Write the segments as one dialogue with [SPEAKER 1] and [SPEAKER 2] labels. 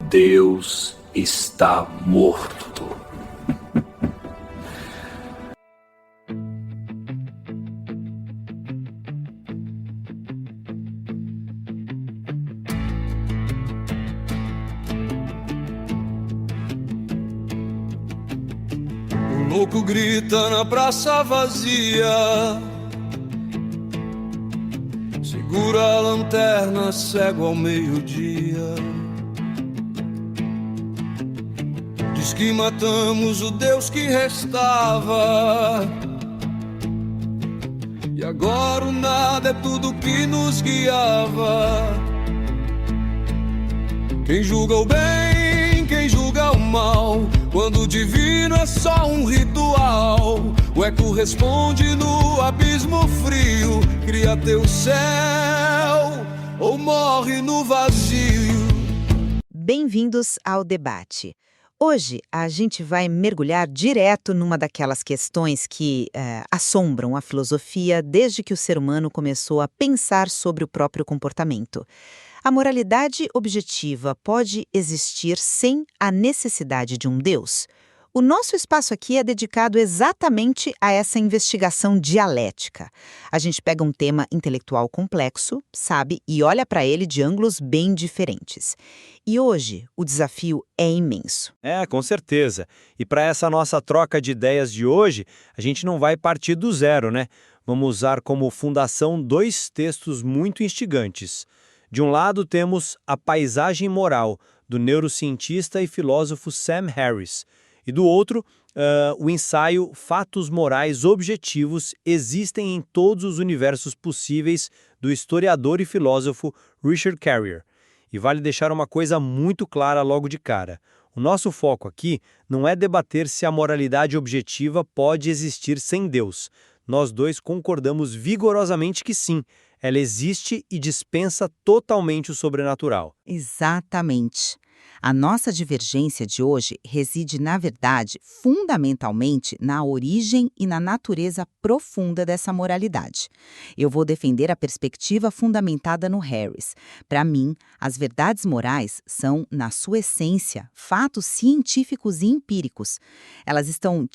[SPEAKER 1] Deus está morto.
[SPEAKER 2] O louco grita na praça vazia, segura a lanterna, cego ao meio-dia. Diz que matamos o Deus que restava, e agora o nada é tudo que nos guiava. Quem julga o bem, quem julga o mal, quando o divino é só um ritual. O eco responde no abismo frio, cria teu céu ou morre no vazio.
[SPEAKER 3] Bem-vindos ao debate. Hoje a gente vai mergulhar direto numa daquelas questões que assombram a filosofia desde que o ser humano começou a pensar sobre o próprio comportamento. A moralidade objetiva pode existir sem a necessidade de um Deus? O nosso espaço aqui é dedicado exatamente a essa investigação dialética. A gente pega um tema intelectual complexo, sabe, e olha para ele de ângulos bem diferentes. E hoje o desafio é imenso.
[SPEAKER 4] Com certeza. E para essa nossa troca de ideias de hoje, a gente não vai partir do zero, né? Vamos usar como fundação dois textos muito instigantes. De um lado temos A Paisagem Moral, do neurocientista e filósofo Sam Harris. E do outro, o ensaio Fatos Morais Objetivos Existem em Todos os Universos Possíveis, do historiador e filósofo Richard Carrier. E vale deixar uma coisa muito clara logo de cara. O nosso foco aqui não é debater se a moralidade objetiva pode existir sem Deus. Nós dois concordamos vigorosamente que sim. Ela existe e dispensa totalmente o sobrenatural.
[SPEAKER 3] Exatamente. A nossa divergência de hoje reside, na verdade, fundamentalmente na origem e na natureza profunda dessa moralidade. Eu vou defender a perspectiva fundamentada no Harris. Para mim, as verdades morais são, na sua essência, fatos científicos e empíricos. Elas estão,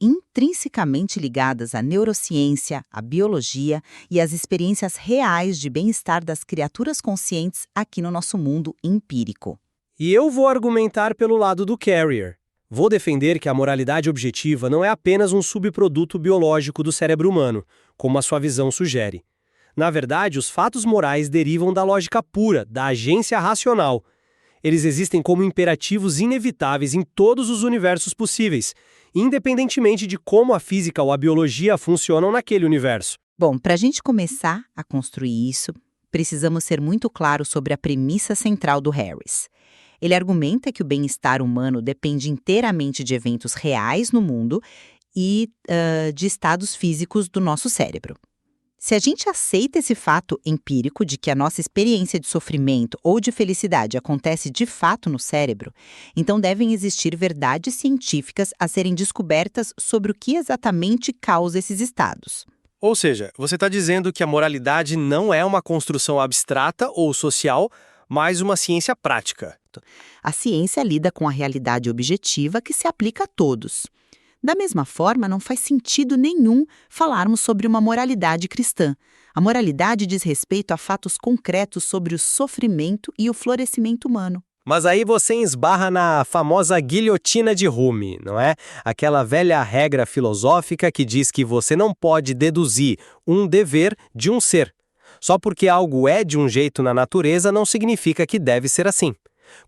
[SPEAKER 3] intrinsecamente ligadas à neurociência, à biologia e às experiências reais de bem-estar das criaturas conscientes aqui no nosso mundo empírico.
[SPEAKER 5] E eu vou argumentar pelo lado do Carrier. Vou defender que a moralidade objetiva não é apenas um subproduto biológico do cérebro humano, como a sua visão sugere. Na verdade, os fatos morais derivam da lógica pura, da agência racional. Eles existem como imperativos inevitáveis em todos os universos possíveis, independentemente de como a física ou a biologia funcionam naquele universo.
[SPEAKER 3] Bom, para a gente começar a construir isso, precisamos ser muito claros sobre a premissa central do Harris. Ele argumenta que o bem-estar humano depende inteiramente de eventos reais no mundo e de estados físicos do nosso cérebro. Se a gente aceita esse fato empírico de que a nossa experiência de sofrimento ou de felicidade acontece de fato no cérebro, então devem existir verdades científicas a serem descobertas sobre o que exatamente causa esses estados.
[SPEAKER 5] Ou seja, você está dizendo que a moralidade não é uma construção abstrata ou social, mas uma ciência prática.
[SPEAKER 3] A ciência lida com a realidade objetiva que se aplica a todos. Da mesma forma, não faz sentido nenhum falarmos sobre uma moralidade cristã. A moralidade diz respeito a fatos concretos sobre o sofrimento e o florescimento humano.
[SPEAKER 5] Mas aí você esbarra na famosa guilhotina de Rumi, não é? Aquela velha regra filosófica que diz que você não pode deduzir um dever de um ser. Só porque algo é de um jeito na natureza não significa que deve ser assim.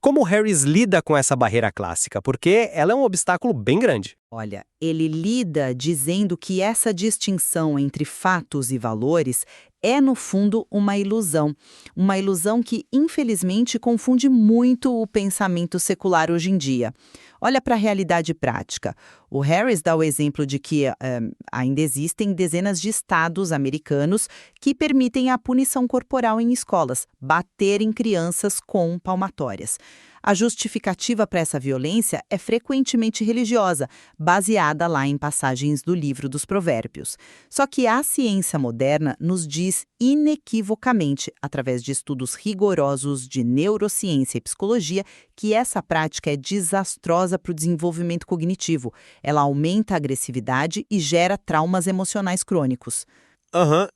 [SPEAKER 5] Como Harris lida com essa barreira clássica? Porque ela é um obstáculo bem grande.
[SPEAKER 3] Olha, ele lida dizendo que essa distinção entre fatos e valores é, no fundo, uma ilusão. Uma ilusão que, infelizmente, confunde muito o pensamento secular hoje em dia. Olha para a realidade prática. O Harris dá o exemplo de que ainda existem dezenas de estados americanos que permitem a punição corporal em escolas, bater em crianças com palmatórias. A justificativa para essa violência é frequentemente religiosa, baseada lá em passagens do livro dos Provérbios. Só que a ciência moderna nos diz inequivocamente, através de estudos rigorosos de neurociência e psicologia, que essa prática é desastrosa para o desenvolvimento cognitivo. Ela aumenta a agressividade e gera traumas emocionais crônicos.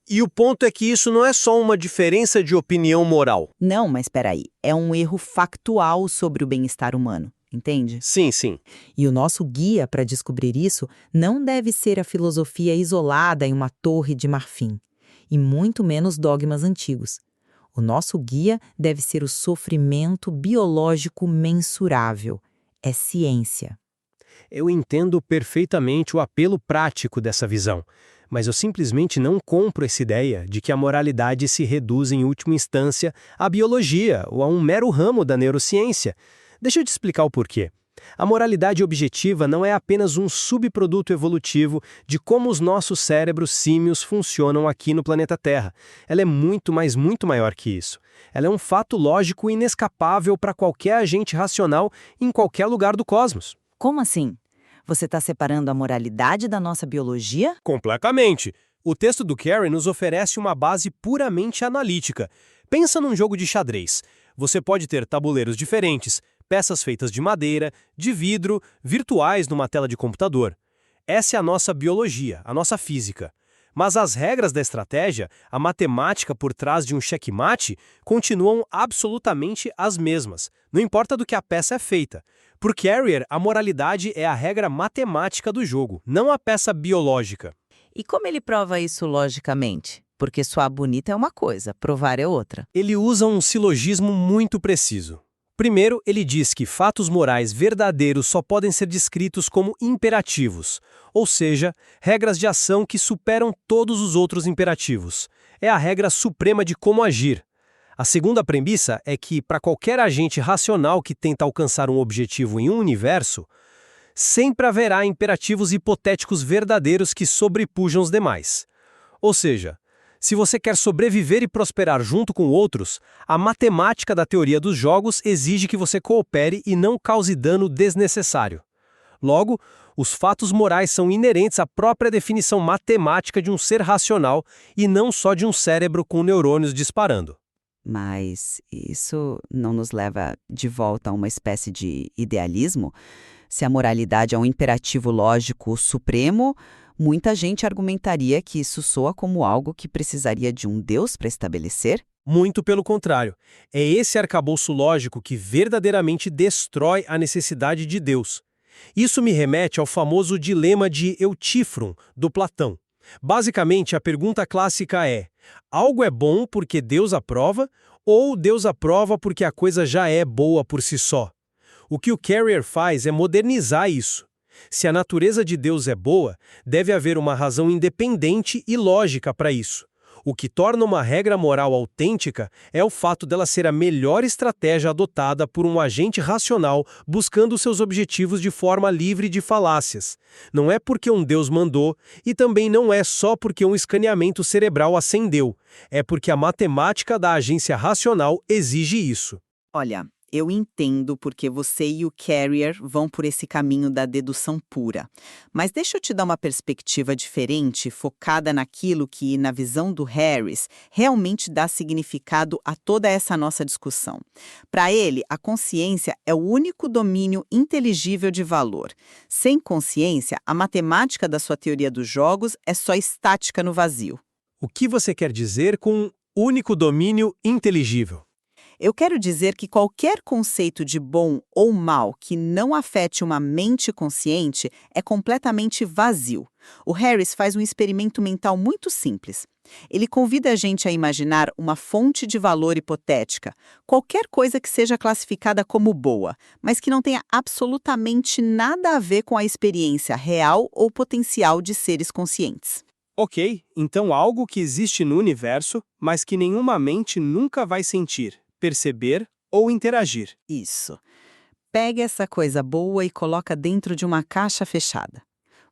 [SPEAKER 5] E o ponto é que isso não é só uma diferença de opinião moral.
[SPEAKER 3] Não, mas espera aí, é um erro factual sobre o bem-estar humano, entende?
[SPEAKER 5] Sim.
[SPEAKER 3] E o nosso guia para descobrir isso não deve ser a filosofia isolada em uma torre de marfim, e muito menos dogmas antigos. O nosso guia deve ser o sofrimento biológico mensurável. É ciência.
[SPEAKER 5] Eu entendo perfeitamente o apelo prático dessa visão, mas eu simplesmente não compro essa ideia de que a moralidade se reduz em última instância à biologia ou a um mero ramo da neurociência. Deixa eu te explicar o porquê. A moralidade objetiva não é apenas um subproduto evolutivo de como os nossos cérebros símios funcionam aqui no planeta Terra. Ela é muito maior que isso. Ela é um fato lógico inescapável para qualquer agente racional em qualquer lugar do cosmos.
[SPEAKER 3] Como assim? Você está separando a moralidade da nossa biologia?
[SPEAKER 5] Completamente. O texto do Carey nos oferece uma base puramente analítica. Pensa num jogo de xadrez. Você pode ter tabuleiros diferentes, peças feitas de madeira, de vidro, virtuais numa tela de computador. Essa é a nossa biologia, a nossa física. Mas as regras da estratégia, a matemática por trás de um checkmate, continuam absolutamente as mesmas, não importa do que a peça é feita. Por Carrier, a moralidade é a regra matemática do jogo, não a peça biológica.
[SPEAKER 3] E como ele prova isso logicamente? Porque soar bonita é uma coisa, provar é outra.
[SPEAKER 5] Ele usa um silogismo muito preciso. Primeiro, ele diz que fatos morais verdadeiros só podem ser descritos como imperativos, ou seja, regras de ação que superam todos os outros imperativos. É a regra suprema de como agir. A segunda premissa é que, para qualquer agente racional que tenta alcançar um objetivo em um universo, sempre haverá imperativos hipotéticos verdadeiros que sobrepujam os demais. Ou seja, se você quer sobreviver e prosperar junto com outros, a matemática da teoria dos jogos exige que você coopere e não cause dano desnecessário. Logo, os fatos morais são inerentes à própria definição matemática de um ser racional e não só de um cérebro com neurônios disparando.
[SPEAKER 3] Mas isso não nos leva de volta a uma espécie de idealismo? Se a moralidade é um imperativo lógico supremo, muita gente argumentaria que isso soa como algo que precisaria de um Deus para estabelecer?
[SPEAKER 5] Muito pelo contrário. É esse arcabouço lógico que verdadeiramente destrói a necessidade de Deus. Isso me remete ao famoso dilema de Eutífron, do Platão. Basicamente, a pergunta clássica é: algo é bom porque Deus aprova, ou Deus aprova porque a coisa já é boa por si só? O que o Carrier faz é modernizar isso. Se a natureza de Deus é boa, deve haver uma razão independente e lógica para isso. O que torna uma regra moral autêntica é o fato dela ser a melhor estratégia adotada por um agente racional buscando seus objetivos de forma livre de falácias. Não é porque um Deus mandou, e também não é só porque um escaneamento cerebral acendeu. É porque a matemática da agência racional exige isso.
[SPEAKER 3] Olha, eu entendo porque você e o Carrier vão por esse caminho da dedução pura. Mas deixa eu te dar uma perspectiva diferente, focada naquilo que, na visão do Harris, realmente dá significado a toda essa nossa discussão. Para ele, a consciência é o único domínio inteligível de valor. Sem consciência, a matemática da sua teoria dos jogos é só estática no vazio.
[SPEAKER 5] O que você quer dizer com único domínio inteligível?
[SPEAKER 3] Eu quero dizer que qualquer conceito de bom ou mal que não afete uma mente consciente é completamente vazio. O Harris faz um experimento mental muito simples. Ele convida a gente a imaginar uma fonte de valor hipotética, qualquer coisa que seja classificada como boa, mas que não tenha absolutamente nada a ver com a experiência real ou potencial de seres conscientes.
[SPEAKER 5] Ok, então algo que existe no universo, mas que nenhuma mente nunca vai sentir, perceber ou interagir.
[SPEAKER 3] Isso. Pega essa coisa boa e coloca dentro de uma caixa fechada.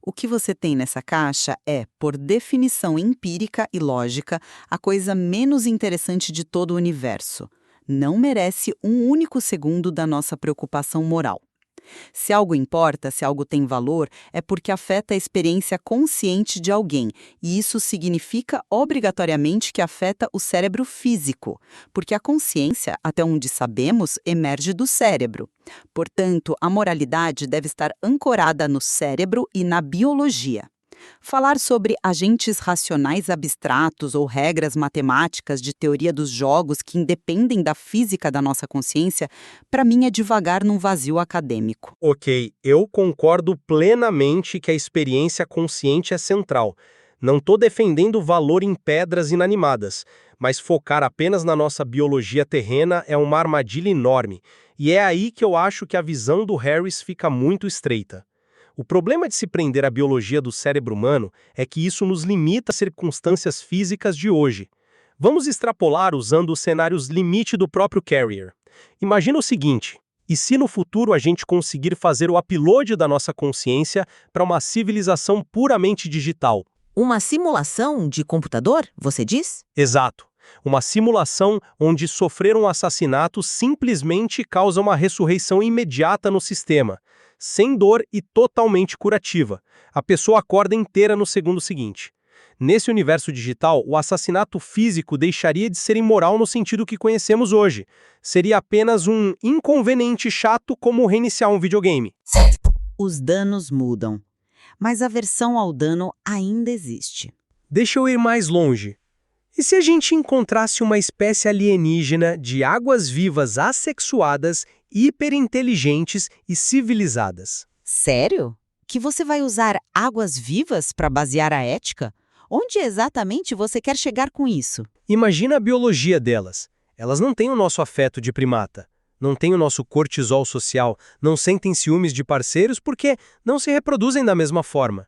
[SPEAKER 3] O que você tem nessa caixa é, por definição empírica e lógica, a coisa menos interessante de todo o universo.
[SPEAKER 6] não merece um único segundo da nossa preocupação moral. Se algo importa, se algo tem valor, é porque afeta a experiência consciente de alguém, e isso significa obrigatoriamente que afeta o cérebro físico, porque a consciência, até onde sabemos, emerge do cérebro. Portanto, a moralidade deve estar ancorada no cérebro e na biologia. Falar sobre agentes racionais abstratos ou regras matemáticas de teoria dos jogos que independem da física da nossa consciência, para mim é divagar num vazio acadêmico.
[SPEAKER 5] Ok, eu concordo plenamente que a experiência consciente é central. Não estou defendendo valor em pedras inanimadas, mas focar apenas na nossa biologia terrena é uma armadilha enorme, e é aí que eu acho que a visão do Harris fica muito estreita. O problema de se prender à biologia do cérebro humano é que isso nos limita às circunstâncias físicas de hoje. Vamos extrapolar usando os cenários limite do próprio Carrier. Imagina o seguinte: e se no futuro a gente conseguir fazer o upload da nossa consciência para uma civilização puramente digital?
[SPEAKER 7] Uma simulação de computador, você diz?
[SPEAKER 5] Exato. Uma simulação onde sofrer um assassinato simplesmente causa uma ressurreição imediata no sistema, sem dor e totalmente curativa. A pessoa acorda inteira no segundo seguinte. Nesse universo digital, o assassinato físico deixaria de ser imoral no sentido que conhecemos hoje. Seria apenas um inconveniente chato como reiniciar um videogame.
[SPEAKER 6] Os danos mudam, mas a aversão ao dano ainda existe.
[SPEAKER 5] Deixa eu ir mais longe. E se a gente encontrasse uma espécie alienígena de águas-vivas assexuadas, hiperinteligentes e civilizadas?
[SPEAKER 6] Sério? Que você vai usar águas-vivas para basear a ética? Onde exatamente você quer chegar com isso?
[SPEAKER 5] Imagina a biologia delas. Elas não têm o nosso afeto de primata, não têm o nosso cortisol social, não sentem ciúmes de parceiros porque não se reproduzem da mesma forma.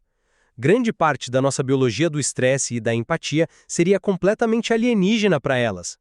[SPEAKER 5] Grande parte da nossa biologia do estresse e da empatia seria completamente alienígena para elas.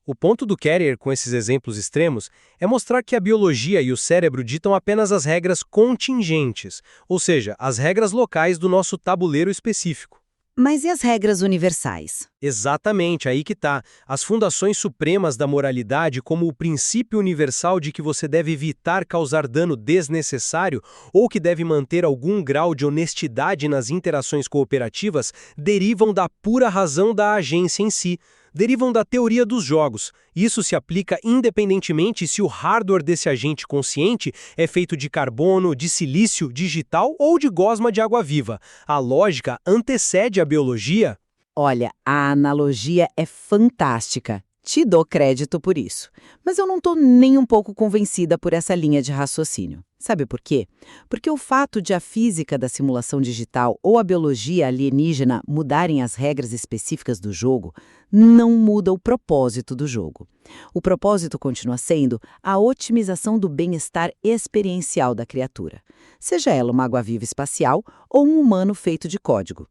[SPEAKER 5] O ponto do Carrier com esses exemplos extremos é mostrar que a biologia e o cérebro ditam apenas as regras contingentes, ou seja, as regras locais do nosso tabuleiro específico.
[SPEAKER 6] Mas e as regras universais?
[SPEAKER 5] Exatamente, aí que tá. As fundações supremas da moralidade, como o princípio universal de que você deve evitar causar dano desnecessário ou que deve manter algum grau de honestidade nas interações cooperativas, derivam da pura razão da agência em si. Derivam da teoria dos jogos. Isso se aplica independentemente se o hardware desse agente consciente é feito de carbono, de silício, digital ou de gosma de água viva. A lógica antecede a biologia.
[SPEAKER 6] Olha, a analogia é fantástica. Te dou crédito por isso. Mas eu não estou nem um pouco convencida por essa linha de raciocínio. Sabe por quê? Porque o fato de a física da simulação digital ou a biologia alienígena mudarem as regras específicas do jogo não muda o propósito do jogo. O propósito continua sendo a otimização do bem-estar experiencial da criatura, seja ela uma água-viva espacial ou um humano feito de código.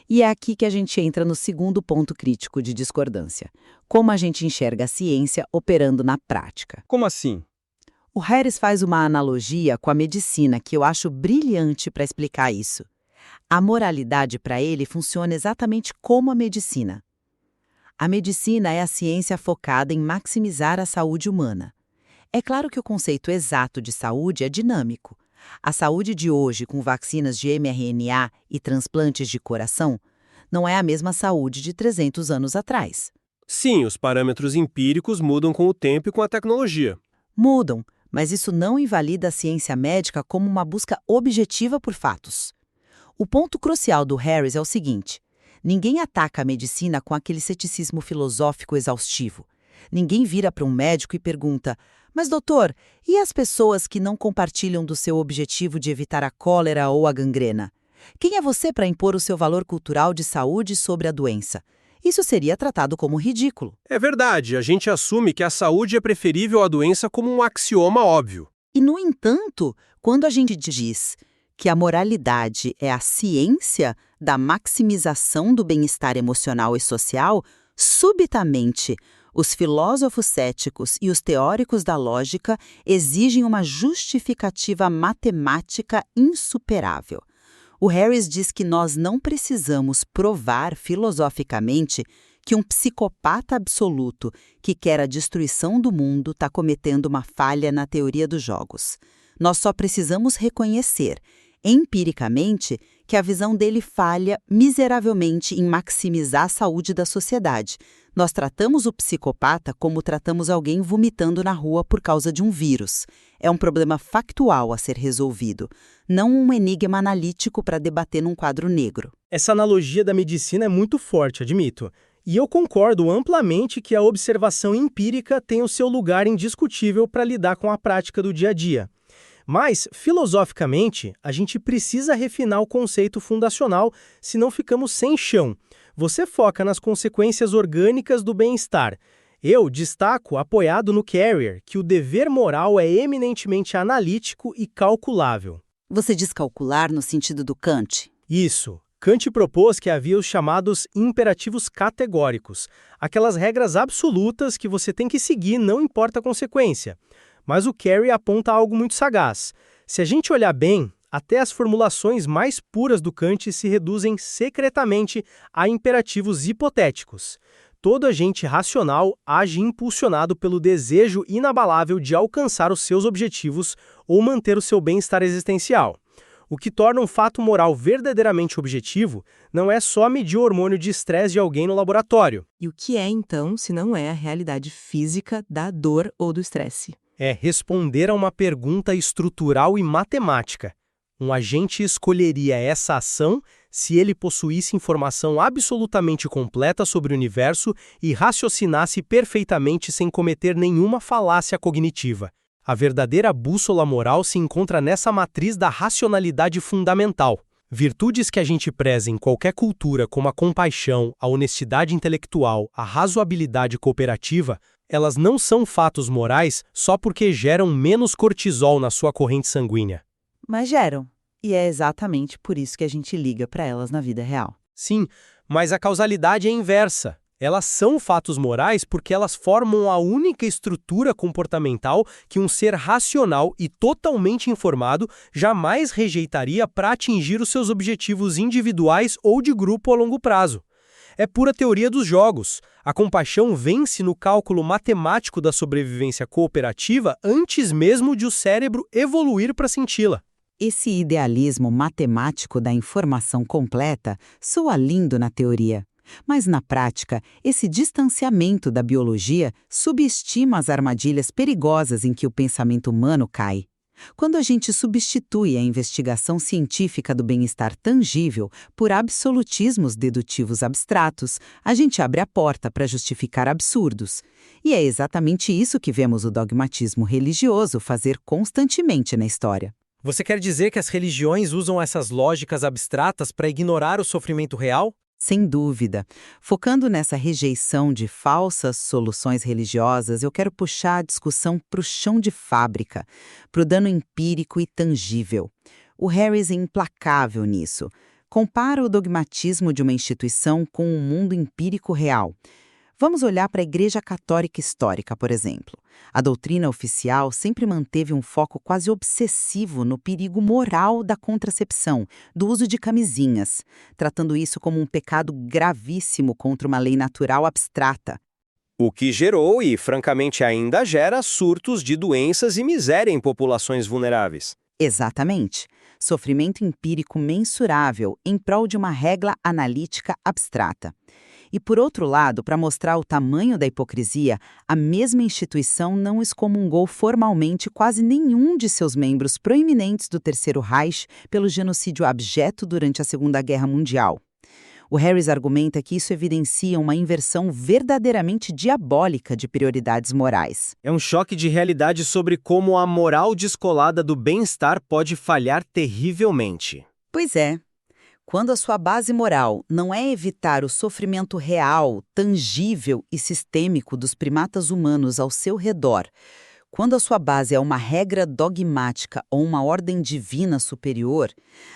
[SPEAKER 6] E é aqui que a gente entra no segundo ponto crítico de discordância. Como a gente enxerga a ciência operando na prática.
[SPEAKER 5] Como assim?
[SPEAKER 6] O Harris faz uma analogia com a medicina que eu acho brilhante para explicar isso. A moralidade para ele funciona exatamente como a medicina. A medicina é a ciência focada em maximizar a saúde humana. É claro que o conceito exato de saúde é dinâmico. A saúde de hoje, com vacinas de mRNA e transplantes de coração, não é a mesma saúde de 300 anos atrás.
[SPEAKER 5] Sim, os parâmetros empíricos mudam com o tempo e com a tecnologia.
[SPEAKER 6] Mudam, mas isso não invalida a ciência médica como uma busca objetiva por fatos. O ponto crucial do Harris é o seguinte: ninguém ataca a medicina com aquele ceticismo filosófico exaustivo. Ninguém vira para um médico e pergunta: mas doutor, e as pessoas que não compartilham do seu objetivo de evitar a cólera ou a gangrena? Quem é você para impor o seu valor cultural de saúde sobre a doença? Isso seria tratado como ridículo.
[SPEAKER 5] É verdade, a gente assume que a saúde é preferível à doença como um axioma óbvio.
[SPEAKER 6] E, no entanto, quando a gente diz que a moralidade é a ciência da maximização do bem-estar emocional e social, subitamente, os filósofos céticos e os teóricos da lógica exigem uma justificativa matemática insuperável. O Harris diz que nós não precisamos provar filosoficamente que um psicopata absoluto que quer a destruição do mundo está cometendo uma falha na teoria dos jogos. Nós só precisamos reconhecer, empiricamente, que a visão dele falha miseravelmente em maximizar a saúde da sociedade. Nós tratamos o psicopata como tratamos alguém vomitando na rua por causa de um vírus. É um problema factual a ser resolvido, não um enigma analítico para debater num quadro negro.
[SPEAKER 5] Essa analogia da medicina é muito forte, admito. E eu concordo amplamente que a observação empírica tem o seu lugar indiscutível para lidar com a prática do dia a dia. Mas, filosoficamente, a gente precisa refinar o conceito fundacional, senão ficamos sem chão. Você foca nas consequências orgânicas do bem-estar. Eu destaco, apoiado no Carrier, que o dever moral é eminentemente analítico e calculável.
[SPEAKER 6] Você diz calcular no sentido do Kant?
[SPEAKER 5] Isso. Kant propôs que havia os chamados imperativos categóricos, aquelas regras absolutas que você tem que seguir, não importa a consequência. Mas o Carrier aponta algo muito sagaz. Se a gente olhar bem, até as formulações mais puras do Kant se reduzem secretamente a imperativos hipotéticos. Todo agente racional age impulsionado pelo desejo inabalável de alcançar os seus objetivos ou manter o seu bem-estar existencial. O que torna um fato moral verdadeiramente objetivo não é só medir o hormônio de estresse de alguém no laboratório.
[SPEAKER 8] E o que é, então, se não é a realidade física da dor ou do estresse?
[SPEAKER 5] É responder a uma pergunta estrutural e matemática. Um agente escolheria essa ação se ele possuísse informação absolutamente completa sobre o universo e raciocinasse perfeitamente sem cometer nenhuma falácia cognitiva. A verdadeira bússola moral se encontra nessa matriz da racionalidade fundamental. Virtudes que a gente preza em qualquer cultura, como a compaixão, a honestidade intelectual, a razoabilidade cooperativa, elas não são fatos morais só porque geram menos cortisol na sua corrente sanguínea.
[SPEAKER 6] Mas geram. E é exatamente por isso que a gente liga para elas na vida real.
[SPEAKER 5] Sim, mas a causalidade é inversa. Elas são fatos morais porque elas formam a única estrutura comportamental que um ser racional e totalmente informado jamais rejeitaria para atingir os seus objetivos individuais ou de grupo a longo prazo. É pura teoria dos jogos. A compaixão vence no cálculo matemático da sobrevivência cooperativa antes mesmo de o cérebro evoluir para senti-la.
[SPEAKER 6] Esse idealismo matemático da informação completa soa lindo na teoria. Mas, na prática, esse distanciamento da biologia subestima as armadilhas perigosas em que o pensamento humano cai. Quando a gente substitui a investigação científica do bem-estar tangível por absolutismos dedutivos abstratos, a gente abre a porta para justificar absurdos. E é exatamente isso que vemos o dogmatismo religioso fazer constantemente na história.
[SPEAKER 5] Você quer dizer que as religiões usam essas lógicas abstratas para ignorar o sofrimento real?
[SPEAKER 6] Sem dúvida. Focando nessa rejeição de falsas soluções religiosas, eu quero puxar a discussão para o chão de fábrica, para o dano empírico e tangível. O Harris é implacável nisso. Compara o dogmatismo de uma instituição com um mundo empírico real. Vamos olhar para a Igreja Católica Histórica, por exemplo. A doutrina oficial sempre manteve um foco quase obsessivo no perigo moral da contracepção, do uso de camisinhas, tratando isso como um pecado gravíssimo contra uma lei natural abstrata.
[SPEAKER 4] O que gerou e, francamente, ainda gera surtos de doenças e miséria em populações vulneráveis.
[SPEAKER 6] Exatamente. Sofrimento empírico mensurável em prol de uma regra analítica abstrata. E, por outro lado, para mostrar o tamanho da hipocrisia, a mesma instituição não excomungou formalmente quase nenhum de seus membros proeminentes do Terceiro Reich pelo genocídio abjeto durante a Segunda Guerra Mundial. O Harris argumenta que isso evidencia uma inversão verdadeiramente diabólica de prioridades morais.
[SPEAKER 4] É um choque de realidade sobre como a moral descolada do bem-estar pode falhar terrivelmente.
[SPEAKER 6] Pois é. Quando a sua base moral não é evitar o sofrimento real, tangível e sistêmico dos primatas humanos ao seu redor,
[SPEAKER 3] Quando a sua base é uma regra dogmática ou uma ordem divina superior,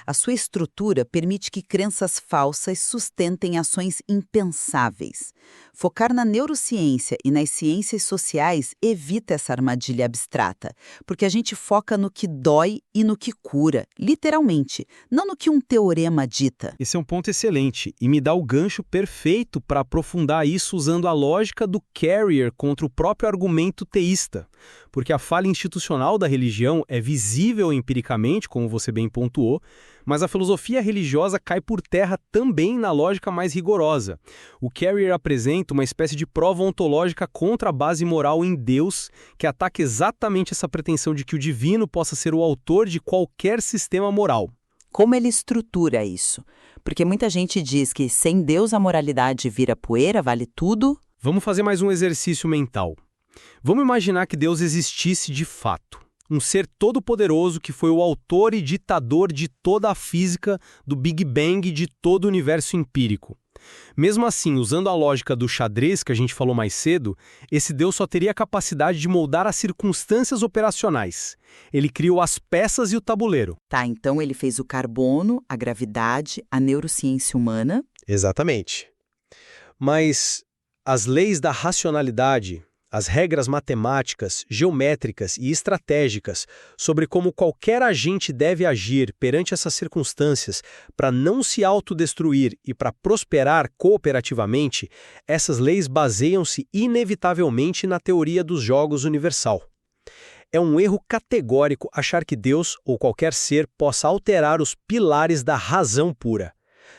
[SPEAKER 3] a sua estrutura permite que crenças falsas sustentem ações impensáveis. Focar na neurociência e nas ciências sociais evita essa armadilha abstrata, porque a gente foca no que dói e no que cura, literalmente, não no que um teorema dita.
[SPEAKER 5] Esse é um ponto excelente e me dá o gancho perfeito para aprofundar isso usando a lógica do Carrier contra o próprio argumento teísta. Porque a falha institucional da religião é visível empiricamente, como você bem pontuou, mas a filosofia religiosa cai por terra também na lógica mais rigorosa. O Carrier apresenta uma espécie de prova ontológica contra a base moral em Deus, que ataca exatamente essa pretensão de que o divino possa ser o autor de qualquer sistema moral.
[SPEAKER 6] Como ele estrutura isso? Porque muita gente diz que sem Deus a moralidade vira poeira, vale tudo.
[SPEAKER 5] Vamos fazer mais um exercício mental. Vamos imaginar que Deus existisse de fato. Um ser todo-poderoso que foi o autor e ditador de toda a física, do Big Bang, de todo o universo empírico. Mesmo assim, usando a lógica do xadrez que a gente falou mais cedo, esse Deus só teria a capacidade de moldar as circunstâncias operacionais. Ele criou as peças e o tabuleiro.
[SPEAKER 6] Tá, então ele fez o carbono, a gravidade, a neurociência humana.
[SPEAKER 5] Exatamente. Mas as leis da racionalidade, as regras matemáticas, geométricas e estratégicas sobre como qualquer agente deve agir perante essas circunstâncias para não se autodestruir e para prosperar cooperativamente, essas leis baseiam-se inevitavelmente na teoria dos jogos universal. É um erro categórico achar que Deus ou qualquer ser possa alterar os pilares da razão pura.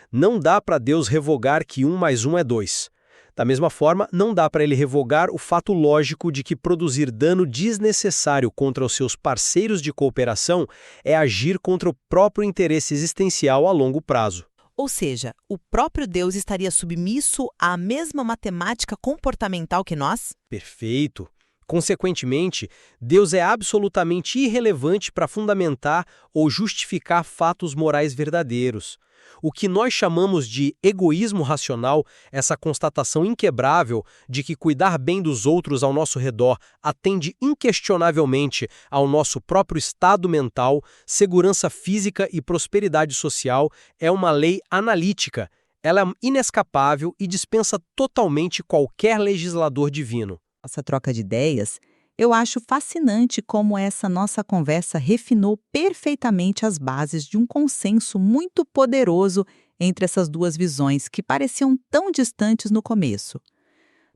[SPEAKER 5] Não dá para Deus revogar que 1 mais 1 é 2. Da mesma forma, não dá para ele revogar o fato lógico de que produzir dano desnecessário contra os seus parceiros de cooperação é agir contra o próprio interesse existencial a longo prazo.
[SPEAKER 7] Ou seja, o próprio Deus estaria submisso à mesma matemática comportamental que nós?
[SPEAKER 5] Perfeito. Consequentemente, Deus é absolutamente irrelevante para fundamentar ou justificar fatos morais verdadeiros. O que nós chamamos de egoísmo racional, essa constatação inquebrável de que cuidar bem dos outros ao nosso redor atende inquestionavelmente ao nosso próprio estado mental, segurança física e prosperidade social, é uma lei analítica. Ela é inescapável e dispensa totalmente qualquer legislador divino.
[SPEAKER 8] Essa troca de ideias, eu acho fascinante como essa nossa conversa refinou perfeitamente as bases de um consenso muito poderoso entre essas duas visões que pareciam tão distantes no começo.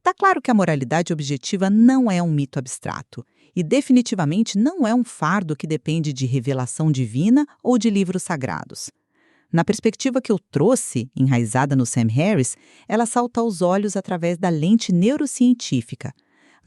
[SPEAKER 8] Tá claro que a moralidade objetiva não é um mito abstrato e definitivamente não é um fardo que depende de revelação divina ou de livros sagrados. Na perspectiva que eu trouxe, enraizada no Sam Harris, ela salta aos olhos através da lente neurocientífica.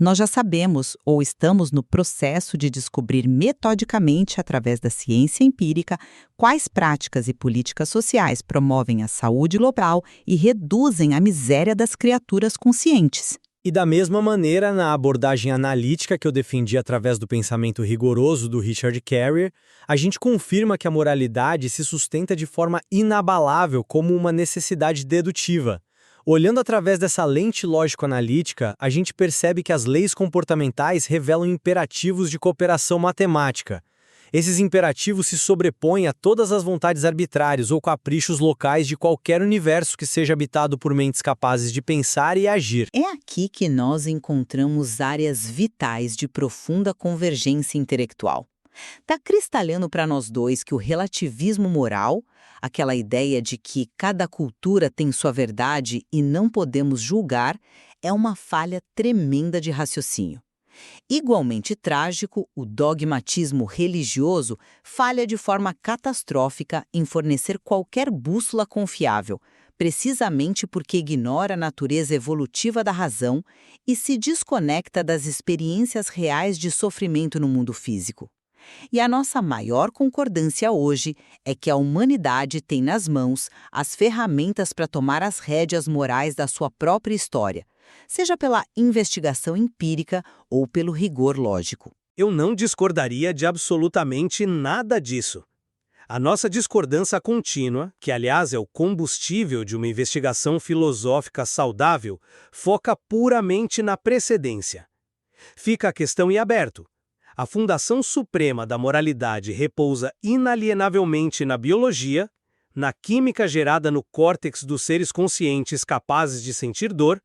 [SPEAKER 8] Nós já sabemos, ou estamos no processo de descobrir metodicamente, através da ciência empírica, quais práticas e políticas sociais promovem a saúde global e reduzem a miséria das criaturas conscientes.
[SPEAKER 5] E da mesma maneira, na abordagem analítica que eu defendi através do pensamento rigoroso do Richard Carrier, a gente confirma que a moralidade se sustenta de forma inabalável como uma necessidade dedutiva. Olhando através dessa lente lógico-analítica, a gente percebe que as leis comportamentais revelam imperativos de cooperação matemática. Esses imperativos se sobrepõem a todas as vontades arbitrárias ou caprichos locais de qualquer universo que seja habitado por mentes capazes de pensar e agir.
[SPEAKER 3] É aqui que nós encontramos áreas vitais de profunda convergência intelectual. Está cristalando para nós dois que o relativismo moral, aquela ideia de que cada cultura tem sua verdade e não podemos julgar, é uma falha tremenda de raciocínio. Igualmente trágico, o dogmatismo religioso falha de forma catastrófica em fornecer qualquer bússola confiável, precisamente porque ignora a natureza evolutiva da razão e se desconecta das experiências reais de sofrimento no mundo físico. E a nossa maior concordância hoje é que a humanidade tem nas mãos as ferramentas para tomar as rédeas morais da sua própria história, seja pela investigação empírica ou pelo rigor lógico.
[SPEAKER 5] Eu não discordaria de absolutamente nada disso. A nossa discordância contínua, que aliás é o combustível de uma investigação filosófica saudável, foca puramente na precedência. Fica a questão em aberto. A fundação suprema da moralidade repousa inalienavelmente na biologia, na química gerada no córtex dos seres conscientes capazes de sentir dor,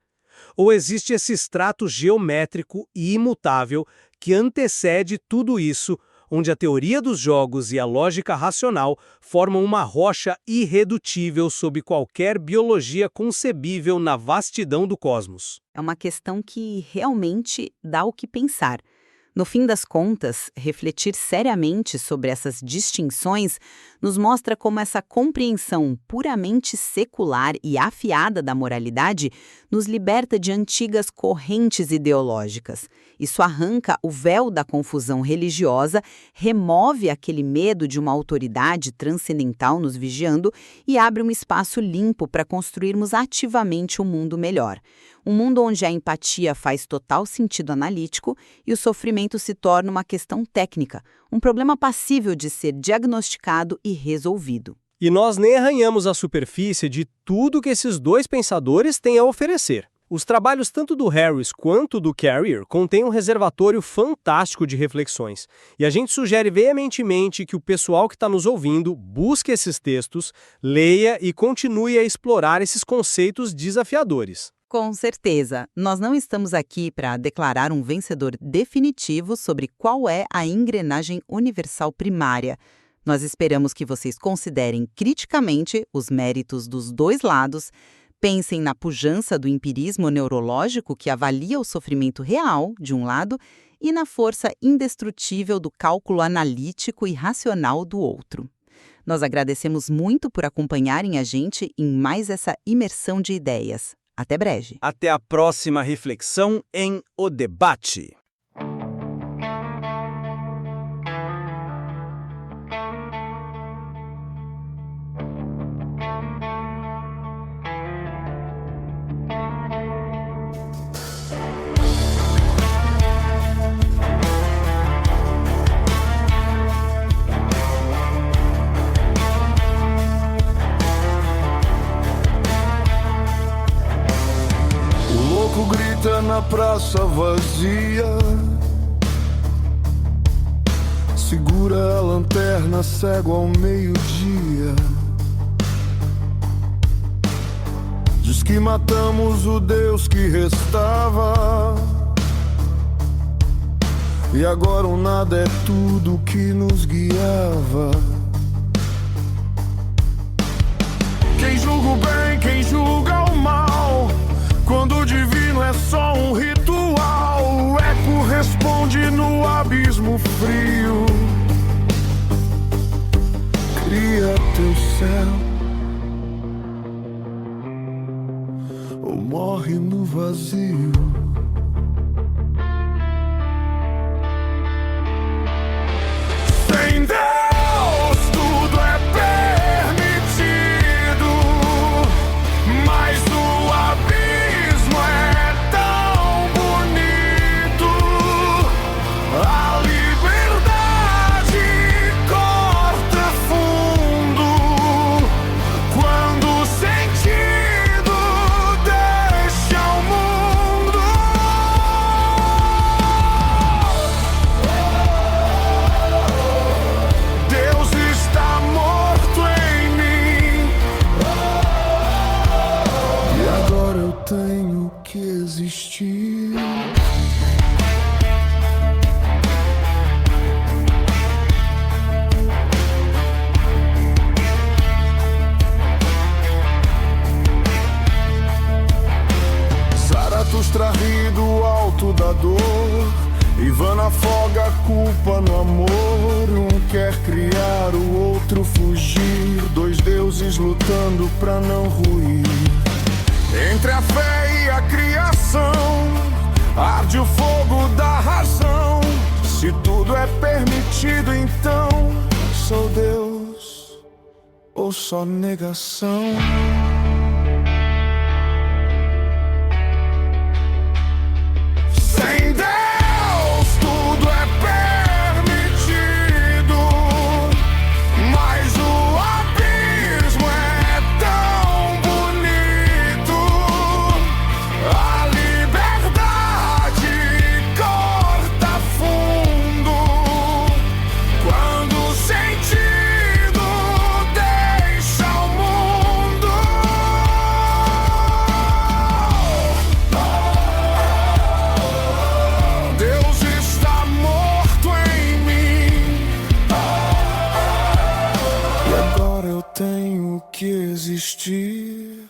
[SPEAKER 5] ou existe esse extrato geométrico e imutável que antecede tudo isso, onde a teoria dos jogos e a lógica racional formam uma rocha irredutível sob qualquer biologia concebível na vastidão do cosmos?
[SPEAKER 6] É uma questão que realmente dá o que pensar. No fim das contas, refletir seriamente sobre essas distinções nos mostra como essa compreensão puramente secular e afiada da moralidade nos liberta de antigas correntes ideológicas. Isso arranca o véu da confusão religiosa, remove aquele medo de uma autoridade transcendental nos vigiando e abre um espaço limpo para construirmos ativamente um mundo melhor. Um mundo onde a empatia faz total sentido analítico e o sofrimento se torna uma questão técnica, um problema passível de ser diagnosticado e resolvido.
[SPEAKER 5] E nós nem arranhamos a superfície de tudo que esses dois pensadores têm a oferecer. Os trabalhos tanto do Harris quanto do Carrier contêm um reservatório fantástico de reflexões. E a gente sugere veementemente que o pessoal que está nos ouvindo busque esses textos, leia e continue a explorar esses conceitos desafiadores.
[SPEAKER 6] Com certeza, nós não estamos aqui para declarar um vencedor definitivo sobre qual é a engrenagem universal primária. Nós esperamos que vocês considerem criticamente os méritos dos dois lados, pensem na pujança do empirismo neurológico que avalia o sofrimento real, de um lado, e na força indestrutível do cálculo analítico e racional do outro. Nós agradecemos muito por acompanharem a gente em mais essa imersão de ideias. Até breve.
[SPEAKER 4] Até a próxima reflexão em O Debate.
[SPEAKER 2] Grita na praça vazia, segura a lanterna cego ao meio-dia. Diz que matamos o Deus que restava, e agora o nada é tudo que nos guiava. Quem julga o bem, quem julga o mal, quando o divino é só um ritual, o eco responde no abismo frio. Cria teu céu ou morre no vazio. Sem Deus tudo é permitido, mas o abismo é tão bonito. A liberdade corta fundo quando o sentido deixa o mundo. Deus está morto em mim, e agora eu tenho que existir. Zaratustra ri do alto da dor, Ivana afoga a culpa no amor. Um quer criar, o outro fugir, dois deuses lutando pra não ruir. Entre a fé e a criação arde o fogo da razão. Se tudo é permitido, então sou Deus ou só negação? Sem Deus tudo é permitido, mas o abismo é tão bonito. A liberdade corta fundo existir.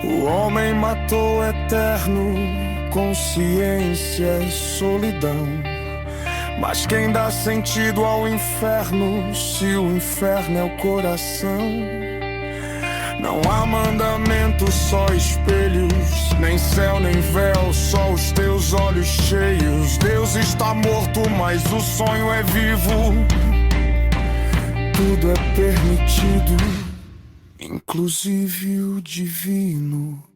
[SPEAKER 2] O homem matou o eterno, consciência e solidão. Mas quem dá sentido ao inferno, se o inferno é o coração? Não há mandamento, só espelhos, nem céu, nem véu, só os teus olhos cheios. Deus está morto, mas o sonho é vivo. Tudo é permitido, inclusive o divino.